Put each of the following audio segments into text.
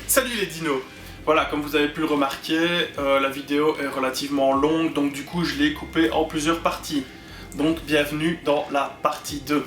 Salut les dinos! Voilà, comme vous avez pu le remarquer, la vidéo est relativement longue, donc du coup je l'ai coupée en plusieurs parties. Donc bienvenue dans la partie 2.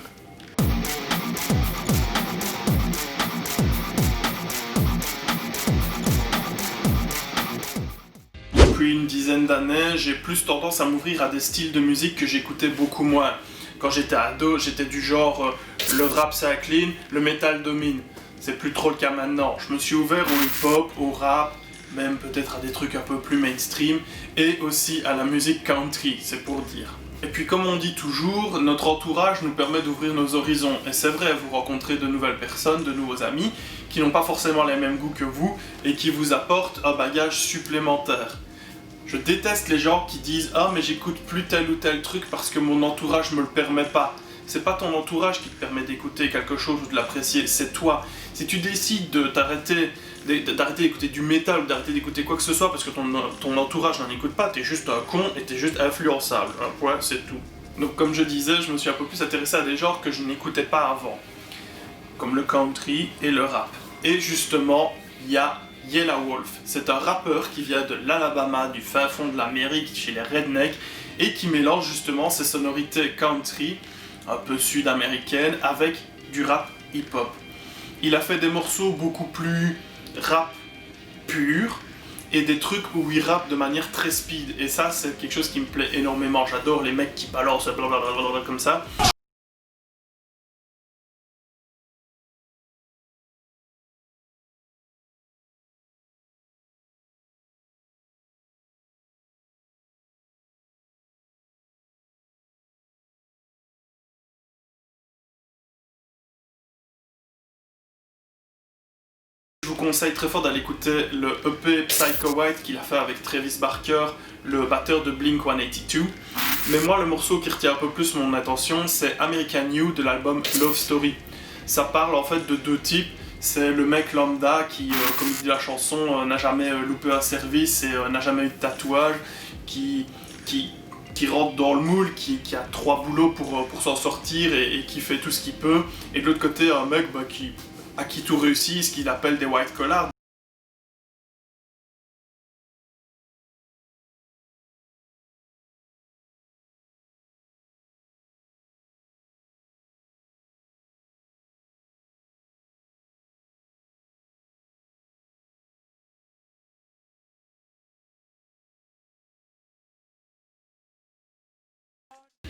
Depuis une dizaine d'années, j'ai plus tendance à m'ouvrir à des styles de musique que j'écoutais beaucoup moins. Quand j'étais ado, j'étais du genre le rap s'incline, le métal domine. C'est plus trop le cas maintenant. Je me suis ouvert au hip-hop, au rap, même peut-être à des trucs un peu plus mainstream, et aussi à la musique country, c'est pour dire. Et puis comme on dit toujours, notre entourage nous permet d'ouvrir nos horizons. Et c'est vrai, vous rencontrez de nouvelles personnes, de nouveaux amis, qui n'ont pas forcément les mêmes goûts que vous, et qui vous apportent un bagage supplémentaire. Je déteste les gens qui disent « Ah mais j'écoute plus tel ou tel truc parce que mon entourage me le permet pas ». C'est pas ton entourage qui te permet d'écouter quelque chose ou de l'apprécier, c'est toi. Si tu décides d'arrêter d'écouter du métal ou d'arrêter d'écouter quoi que ce soit parce que ton entourage n'en écoute pas, t'es juste un con et t'es juste influençable. Un point, c'est tout. Donc comme je disais, je me suis un peu plus intéressé à des genres que je n'écoutais pas avant. Comme le country et le rap. Et justement, il y a Yelawolf. C'est un rappeur qui vient de l'Alabama, du fin fond de l'Amérique, chez les rednecks, et qui mélange justement ses sonorités country, un peu sud-américaines, avec du rap hip-hop. Il a fait des morceaux beaucoup plus rap pur, et des trucs où il rappe de manière très speed, et ça c'est quelque chose qui me plaît énormément. J'adore les mecs qui balancent blablabla comme ça. Je vous conseille très fort d'aller écouter le EP Psycho White qu'il a fait avec Travis Barker, le batteur de Blink-182. Mais moi, le morceau qui retient un peu plus mon attention, c'est American You de l'album Love Story. Ça parle en fait de deux types. C'est le mec lambda qui, comme dit la chanson, n'a jamais loupé un service et n'a jamais eu de tatouage, qui rentre dans le moule, qui a 3 boulots pour s'en sortir et qui fait tout ce qu'il peut. Et de l'autre côté, un mec à qui tout réussit, ce qu'il appelle des white collars.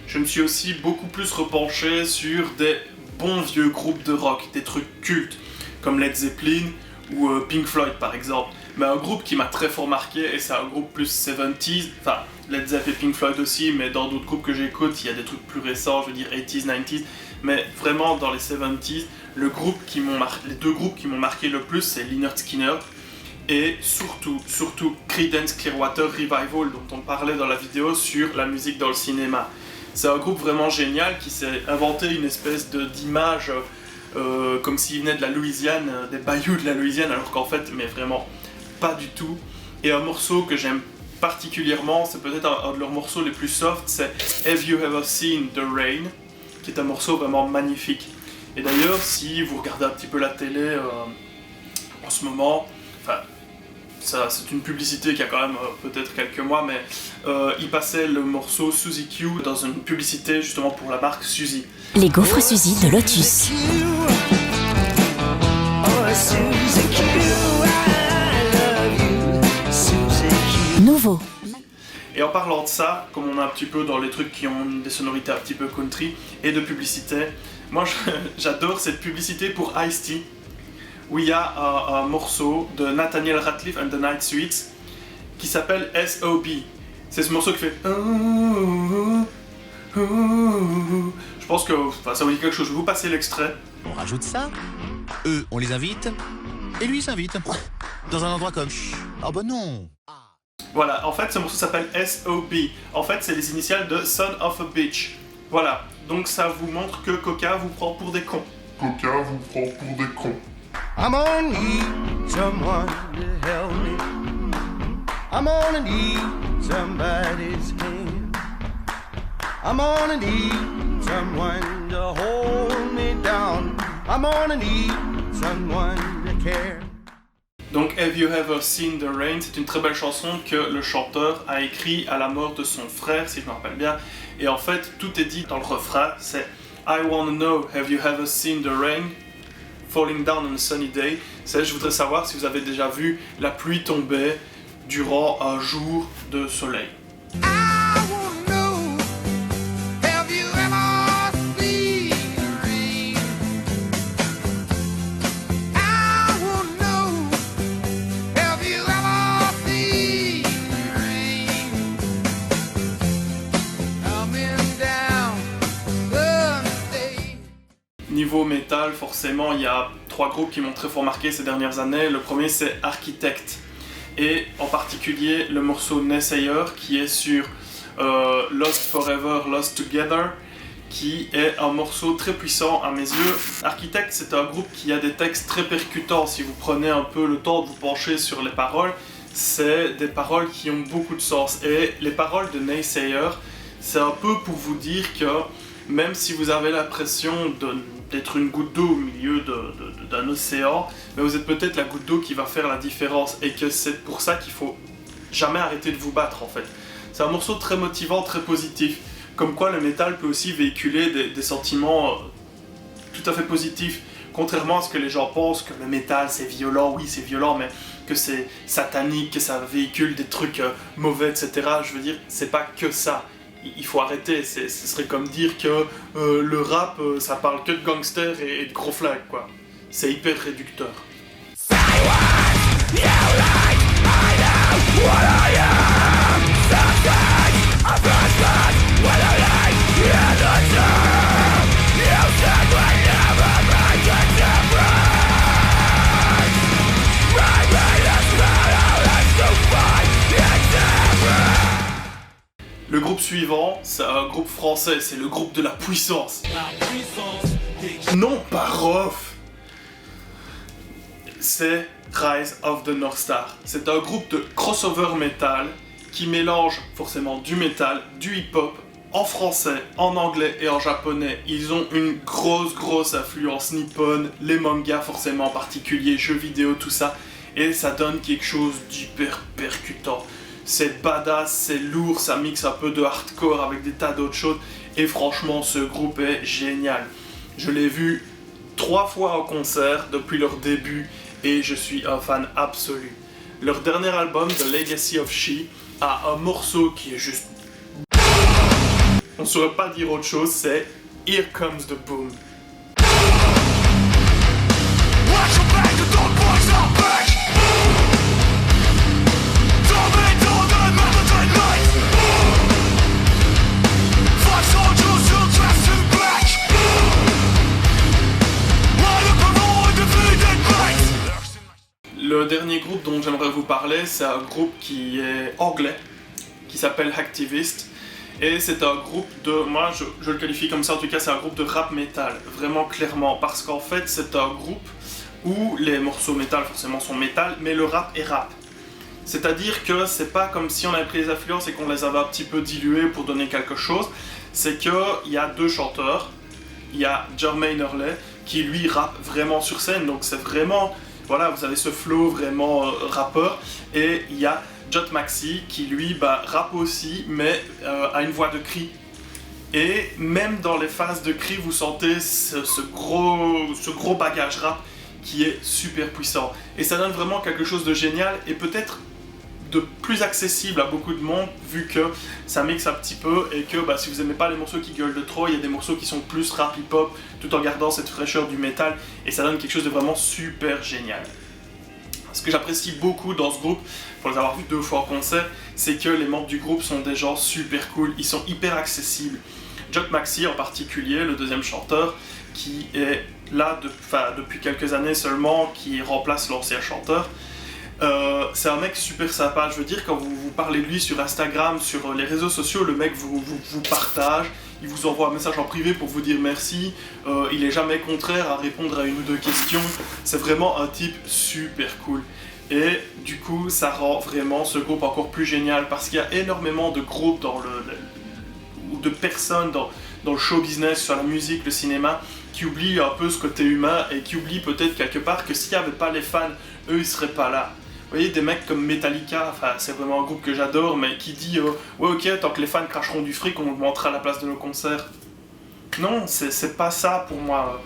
Je me suis aussi beaucoup plus repenché sur des bons vieux groupes de rock, des trucs cultes, comme Led Zeppelin ou Pink Floyd par exemple. Mais un groupe qui m'a très fort marqué, et c'est un groupe plus 70s, enfin Led Zeppelin et Pink Floyd aussi, mais dans d'autres groupes que j'écoute, il y a des trucs plus récents, je veux dire 80s, 90s, mais vraiment dans les 70s, les deux groupes qui m'ont marqué le plus, c'est Lynyrd Skynyrd, et surtout Creedence Clearwater Revival, dont on parlait dans la vidéo sur la musique dans le cinéma. C'est un groupe vraiment génial qui s'est inventé une espèce d'image comme s'il venait de la Louisiane, des bayous de la Louisiane, alors qu'en fait, mais vraiment pas du tout. Et un morceau que j'aime particulièrement, c'est peut-être un de leurs morceaux les plus soft, c'est Have You Ever Seen the Rain, qui est un morceau vraiment magnifique. Et d'ailleurs, si vous regardez un petit peu la télé en ce moment, enfin, c'est une publicité qui a quand même peut-être quelques mois, mais il passait le morceau Suzy Q dans une publicité justement pour la marque Suzy. Les gaufres Suzy de Lotus. Nouveau. Et en parlant de ça, comme on est un petit peu dans les trucs qui ont des sonorités un petit peu country et de publicité, moi j'adore cette publicité pour Ice-T, où il y a un morceau de Nathaniel Rateliff and the Night Sweets qui s'appelle S.O.B. C'est ce morceau qui fait... Je pense que ça vous dit quelque chose, je vais vous passer l'extrait. On rajoute ça, eux on les invite, et lui il s'invite. Dans un endroit comme... Ah bah non. Voilà, en fait ce morceau s'appelle S.O.B. En fait c'est les initiales de Son of a Bitch. Voilà, donc ça vous montre que Coca vous prend pour des cons. Coca vous prend pour des cons. I'm gonna need someone to help me. I'm gonna need somebody's hand. I'm gonna need someone to hold me down. I'm gonna need someone to care. Donc Have You Ever Seen the Rain, c'est une très belle chanson que le chanteur a écrit à la mort de son frère, si je me rappelle bien. Et en fait, tout est dit dans le refrain, c'est I wanna know, have you ever seen the rain falling down on a sunny day? C'est je voudrais savoir si vous avez déjà vu la pluie tomber durant un jour de soleil. Niveau métal, forcément, il y a 3 groupes qui m'ont très fort marqué ces dernières années. Le premier, c'est Architect. Et en particulier, le morceau Naysayer, qui est sur Lost Forever, Lost Together, qui est un morceau très puissant à mes yeux. Architect, c'est un groupe qui a des textes très percutants. Si vous prenez un peu le temps de vous pencher sur les paroles, c'est des paroles qui ont beaucoup de sens. Et les paroles de Naysayer, c'est un peu pour vous dire que même si vous avez l'impression d'être une goutte d'eau au milieu d'un océan, mais vous êtes peut-être la goutte d'eau qui va faire la différence, et que c'est pour ça qu'il faut jamais arrêter de vous battre en fait. C'est un morceau très motivant, très positif, comme quoi le métal peut aussi véhiculer des sentiments tout à fait positifs, contrairement à ce que les gens pensent, que le métal c'est violent, oui c'est violent, mais que c'est satanique, que ça véhicule des trucs mauvais, etc. Je veux dire, c'est pas que ça. Il faut arrêter, ce serait comme dire que le rap, ça parle que de gangsters et de gros flags, quoi. C'est hyper réducteur. Le groupe suivant, c'est un groupe français, c'est le groupe de la puissance. Non, pas Rof. C'est Rise of the North Star. C'est un groupe de crossover metal qui mélange forcément du metal, du hip-hop, en français, en anglais et en japonais. Ils ont une grosse influence nippone, les mangas forcément en particulier, jeux vidéo, tout ça. Et ça donne quelque chose d'hyper percutant. C'est badass, c'est lourd, ça mixe un peu de hardcore avec des tas d'autres choses. Et franchement, ce groupe est génial. Je l'ai vu 3 fois en concert depuis leur début et je suis un fan absolu. Leur dernier album, The Legacy of She, a un morceau qui est juste... On ne saurait pas dire autre chose, c'est Here Comes the Boom. Le dernier groupe dont j'aimerais vous parler, c'est un groupe qui est anglais, qui s'appelle Activist. Et c'est un groupe de, moi je le qualifie comme ça en tout cas, c'est un groupe de rap metal, vraiment clairement. Parce qu'en fait c'est un groupe où les morceaux métal forcément sont métal, mais le rap est rap. C'est-à-dire que c'est pas comme si on avait pris les influences et qu'on les avait un petit peu diluées pour donner quelque chose. C'est qu'il y a 2 chanteurs, il y a Jermaine Hurley qui lui rappe vraiment sur scène, donc c'est vraiment... Voilà, vous avez ce flow vraiment rappeur, et il y a Jot Maxi qui lui rappe aussi, mais a une voix de cri. Et même dans les phases de cri, vous sentez ce gros bagage rap qui est super puissant. Et ça donne vraiment quelque chose de génial, et peut-être de plus accessible à beaucoup de monde, vu que ça mixe un petit peu, et que si vous aimez pas les morceaux qui gueulent de trop, il y a des morceaux qui sont plus rap hip-hop, tout en gardant cette fraîcheur du métal, et ça donne quelque chose de vraiment super génial. Ce que j'apprécie beaucoup dans ce groupe, pour les avoir vus 2 fois en concert, c'est que les membres du groupe sont des gens super cool, ils sont hyper accessibles. Jot Maxi en particulier, le deuxième chanteur, qui est là depuis quelques années seulement, qui remplace l'ancien chanteur. C'est un mec super sympa, je veux dire, quand vous parlez de lui sur Instagram, sur les réseaux sociaux, le mec vous partage, il vous envoie un message en privé pour vous dire merci, il est jamais contraire à répondre à 1 ou 2 questions, c'est vraiment un type super cool. Et du coup, ça rend vraiment ce groupe encore plus génial, parce qu'il y a énormément de groupes ou de personnes dans le show business, sur la musique, le cinéma, qui oublient un peu ce côté humain, et qui oublient peut-être quelque part que s'il n'y avait pas les fans eux ils seraient pas là. Vous voyez, des mecs comme Metallica, enfin c'est vraiment un groupe que j'adore, mais qui dit ouais ok, tant que les fans cracheront du fric, on augmentera la place de nos concerts. Non, c'est pas ça pour moi.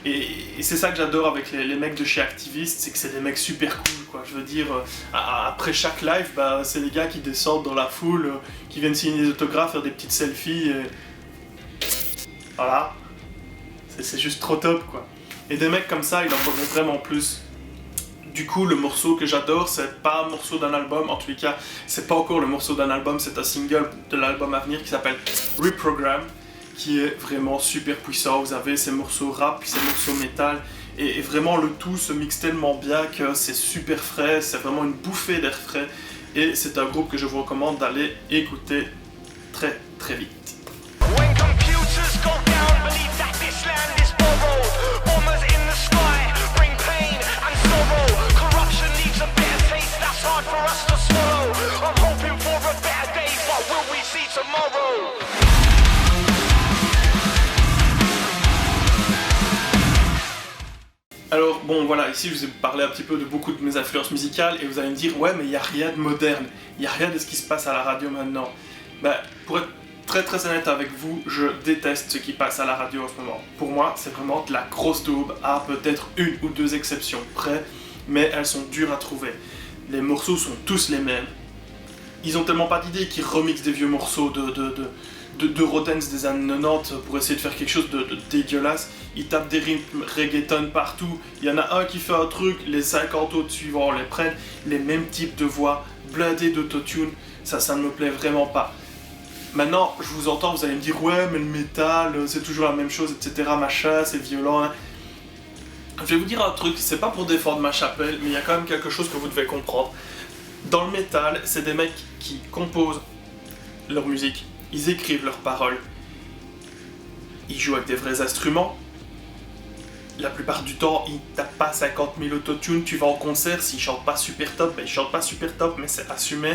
Et c'est ça que j'adore avec les mecs de chez Activist, c'est que c'est des mecs super cool, quoi. Je veux dire, après chaque live, bah, c'est les gars qui descendent dans la foule, qui viennent signer des autographes, faire des petites selfies, et... Voilà. C'est juste trop top, quoi. Et des mecs comme ça, il en faudrait vraiment plus. Du coup, le morceau que j'adore, c'est pas un morceau d'un album, en tous les cas, c'est pas encore le morceau d'un album, c'est un single de l'album à venir qui s'appelle Reprogram, qui est vraiment super puissant. Vous avez ces morceaux rap, puis ces morceaux métal, et vraiment le tout se mixe tellement bien que c'est super frais, c'est vraiment une bouffée d'air frais, et c'est un groupe que je vous recommande d'aller écouter très très vite. When computers go down, believe that this land is borrowed. Bombers in the sky bring pain and sorrow. Corruption leaves a bitter taste that's hard for us to swallow. I'm hoping for a better day, but will we see tomorrow? Alors bon voilà, ici je vous ai parlé un petit peu de beaucoup de mes influences musicales et vous allez me dire ouais mais il n'y a rien de moderne, il n'y a rien de ce qui se passe à la radio maintenant. Bah pour être très très honnête avec vous, je déteste ce qui passe à la radio en ce moment. Pour moi c'est vraiment de la grosse daube, à peut-être une ou deux exceptions près, mais elles sont dures à trouver. Les morceaux sont tous les mêmes. Ils ont tellement pas d'idées qu'ils remixent des vieux morceaux de Rodens des années 90 pour essayer de faire quelque chose de dégueulasse. Ils tapent des rythmes reggaeton partout. Il y en a un qui fait un truc, les 50 autres suivants les prennent, les mêmes types de voix, blindés d'autotune. Ça ne me plaît vraiment pas. Maintenant, je vous entends, vous allez me dire ouais, mais le métal, c'est toujours la même chose, etc. Machin, c'est violent. Hein. Je vais vous dire un truc, c'est pas pour défendre ma chapelle, mais il y a quand même quelque chose que vous devez comprendre. Dans le métal, c'est des mecs qui composent leur musique, ils écrivent leurs paroles, ils jouent avec des vrais instruments. La plupart du temps, ils tapent pas 50 000 autotunes. Tu vas en concert, s'ils chantent pas super top, ben ils chantent pas super top, mais c'est assumé.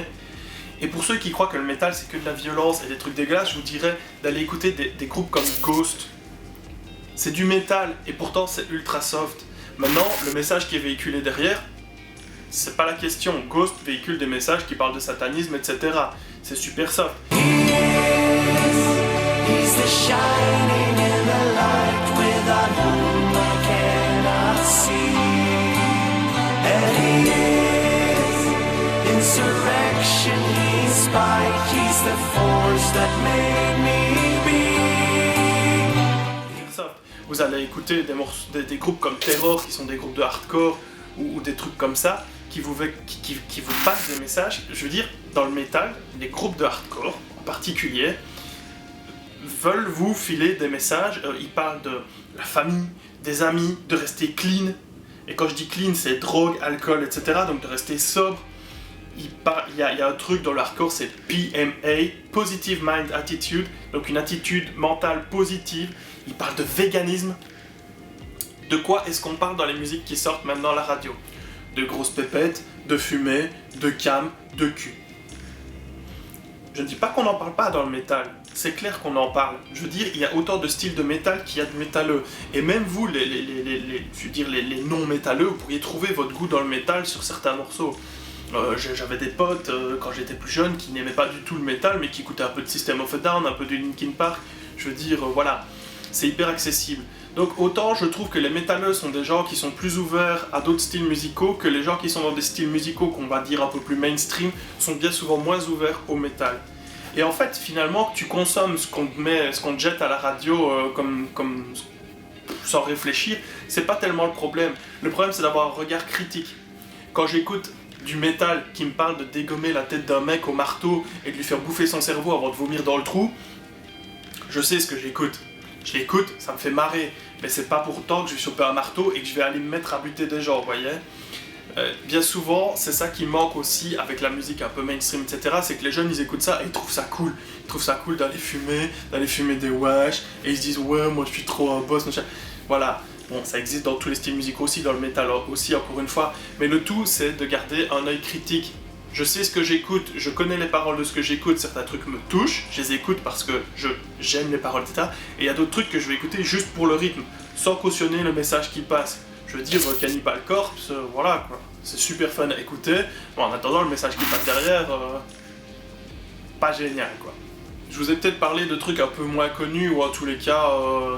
Et pour ceux qui croient que le métal c'est que de la violence et des trucs dégueulasses, je vous dirais d'aller écouter des groupes comme Ghost. C'est du métal et pourtant c'est ultra soft. Maintenant, le message qui est véhiculé derrière, c'est pas la question. Ghost véhicule des messages qui parlent de satanisme, etc. C'est super soft. He's the shining in the light without whom I cannot see. And he is insurrection, he's spite, he's the force that made me be. Vous allez écouter des groupes comme Terror, qui sont des groupes de hardcore, ou des trucs comme ça, qui vous passent des messages. Je veux dire, dans le métal, les groupes de hardcore, en particulier, veulent vous filer des messages. Ils parlent de la famille, des amis, de rester clean. Et quand je dis clean, c'est drogue, alcool, etc. Donc de rester sobre. Il y a un truc dans le hardcore, c'est PMA, Positive Mind Attitude. Donc une attitude mentale positive. Ils parlent de véganisme. De quoi est-ce qu'on parle dans les musiques qui sortent maintenant à la radio? De grosses pépettes, de fumée, de cam, de cul. Je ne dis pas qu'on n'en parle pas dans le métal, c'est clair qu'on en parle. Je veux dire, il y a autant de styles de métal qu'il y a de métalleux. Et même vous, les non-métalleux, vous pourriez trouver votre goût dans le métal sur certains morceaux. J'avais des potes, quand j'étais plus jeune, qui n'aimaient pas du tout le métal, mais qui écoutaient un peu de System of a Down, un peu de Linkin Park. Je veux dire, voilà, c'est hyper accessible. Donc autant je trouve que les métalleux sont des gens qui sont plus ouverts à d'autres styles musicaux, que les gens qui sont dans des styles musicaux qu'on va dire un peu plus mainstream sont bien souvent moins ouverts au métal. Et en fait, finalement, tu consommes ce qu'on te jette à la radio comme sans réfléchir, c'est pas tellement le problème. Le problème, c'est d'avoir un regard critique. Quand j'écoute du métal qui me parle de dégommer la tête d'un mec au marteau et de lui faire bouffer son cerveau avant de vomir dans le trou, je sais ce que j'écoute. Je l'écoute, ça me fait marrer, mais c'est pas pour autant que je vais choper un marteau et que je vais aller me mettre à buter des gens, vous voyez. Bien souvent, c'est ça qui manque aussi avec la musique un peu mainstream, etc. C'est que les jeunes, ils écoutent ça et ils trouvent ça cool. Ils trouvent ça cool d'aller fumer des wesh, et ils se disent ouais, moi je suis trop un boss, machin. Voilà, bon, ça existe dans tous les styles musicaux aussi, dans le métal aussi, encore une fois. Mais le tout, c'est de garder un œil critique. Je sais ce que j'écoute, je connais les paroles de ce que j'écoute, certains trucs me touchent, je les écoute parce que j'aime les paroles, etc. Et il y a d'autres trucs que je vais écouter juste pour le rythme, sans cautionner le message qui passe. Je veux dire, Cannibal Corpse, voilà quoi. c'est super fun à écouter. Bon, en attendant, le message qui passe derrière, pas génial, quoi. Je vous ai peut-être parlé de trucs un peu moins connus, ou en tous les cas,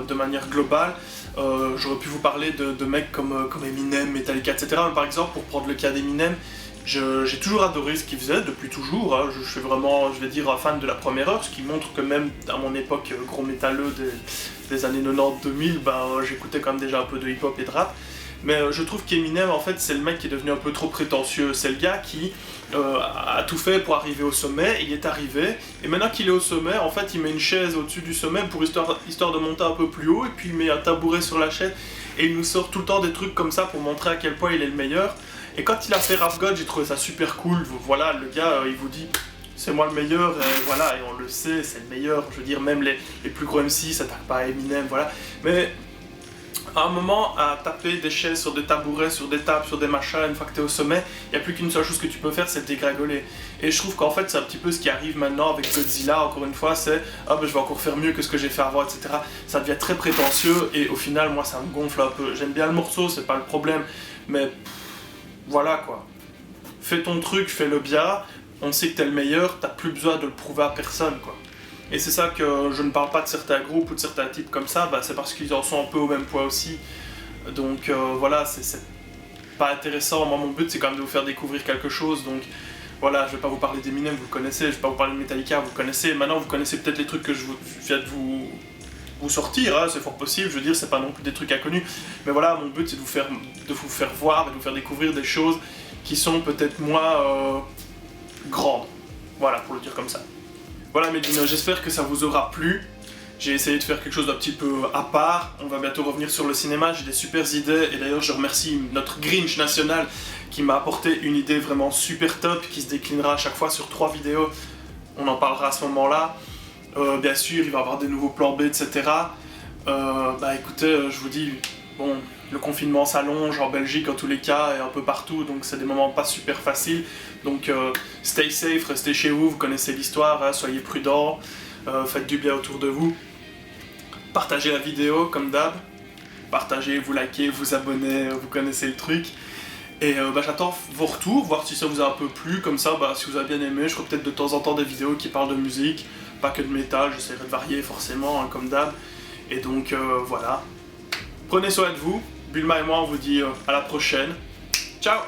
de manière globale. J'aurais pu vous parler de mecs comme Eminem, Metallica, etc. Mais par exemple, pour prendre le cas d'Eminem, j'ai toujours adoré ce qu'il faisait, depuis toujours. Hein. Je suis vraiment, je vais dire, un fan de la première heure, ce qui montre que même à mon époque gros métalleux des années 90-2000, j'écoutais quand même déjà un peu de hip-hop et de rap. Mais je trouve qu'Eminem, en fait, c'est le mec qui est devenu un peu trop prétentieux. C'est le gars qui a tout fait pour arriver au sommet, il est arrivé, et maintenant qu'il est au sommet, en fait, il met une chaise au-dessus du sommet pour histoire de monter un peu plus haut, et puis il met un tabouret sur la chaise, et il nous sort tout le temps des trucs comme ça pour montrer à quel point il est le meilleur. Et quand il a fait Rap God, j'ai trouvé ça super cool. Voilà, le gars, il vous dit, c'est moi le meilleur, et voilà, et on le sait, c'est le meilleur. Je veux dire, même les plus gros MC s'attaquent pas à Eminem, voilà. Mais à un moment, à taper des chaises sur des tabourets, sur des tables, sur des machins, une fois que t'es au sommet, il n'y a plus qu'une seule chose que tu peux faire, c'est dégringoler. Et je trouve qu'en fait, c'est un petit peu ce qui arrive maintenant avec Godzilla, encore une fois, c'est « Ah, je vais encore faire mieux que ce que j'ai fait avant, etc. » Ça devient très prétentieux, et au final, moi, ça me gonfle un peu. J'aime bien le morceau, c'est pas le problème, mais voilà, quoi. Fais ton truc, fais-le bien, on sait que t'es le meilleur, t'as plus besoin de le prouver à personne, quoi. Et c'est ça que je ne parle pas de certains groupes ou de certains types comme ça, c'est parce qu'ils en sont un peu au même poids aussi. Donc voilà, c'est pas intéressant. Moi, mon but, c'est quand même de vous faire découvrir quelque chose. Donc voilà, je vais pas vous parler d'Eminem, vous le connaissez, je vais pas vous parler de Metallica, vous le connaissez. Maintenant, vous connaissez peut-être les trucs que je viens de vous sortir, hein, c'est fort possible. Je veux dire, c'est pas non plus des trucs inconnus. Mais voilà, mon but, c'est de vous faire voir et de vous faire découvrir des choses qui sont peut-être moins grandes. Voilà, pour le dire comme ça. Voilà mes dinos, j'espère que ça vous aura plu. J'ai essayé de faire quelque chose d'un petit peu à part. On va bientôt revenir sur le cinéma, j'ai des super idées. Et d'ailleurs je remercie notre Grinch national qui m'a apporté une idée vraiment super top, qui se déclinera à chaque fois sur 3 vidéos. On en parlera à ce moment-là. Bien sûr, il va y avoir des nouveaux plans B, etc. Écoutez, je vous dis, bon, le confinement s'allonge en Belgique en tous les cas et un peu partout, donc c'est des moments pas super faciles. Donc stay safe, restez chez vous, vous connaissez l'histoire, hein, soyez prudents, faites du bien autour de vous. Partagez la vidéo comme d'hab, partagez, vous likez, vous abonnez, vous connaissez le truc. Et j'attends vos retours, voir si ça vous a un peu plu, comme ça, si vous avez bien aimé, je ferai peut-être de temps en temps des vidéos qui parlent de musique, pas que de métal, j'essaierai de varier forcément, hein, comme d'hab. Et donc voilà, prenez soin de vous, Bulma et moi on vous dit à la prochaine, ciao.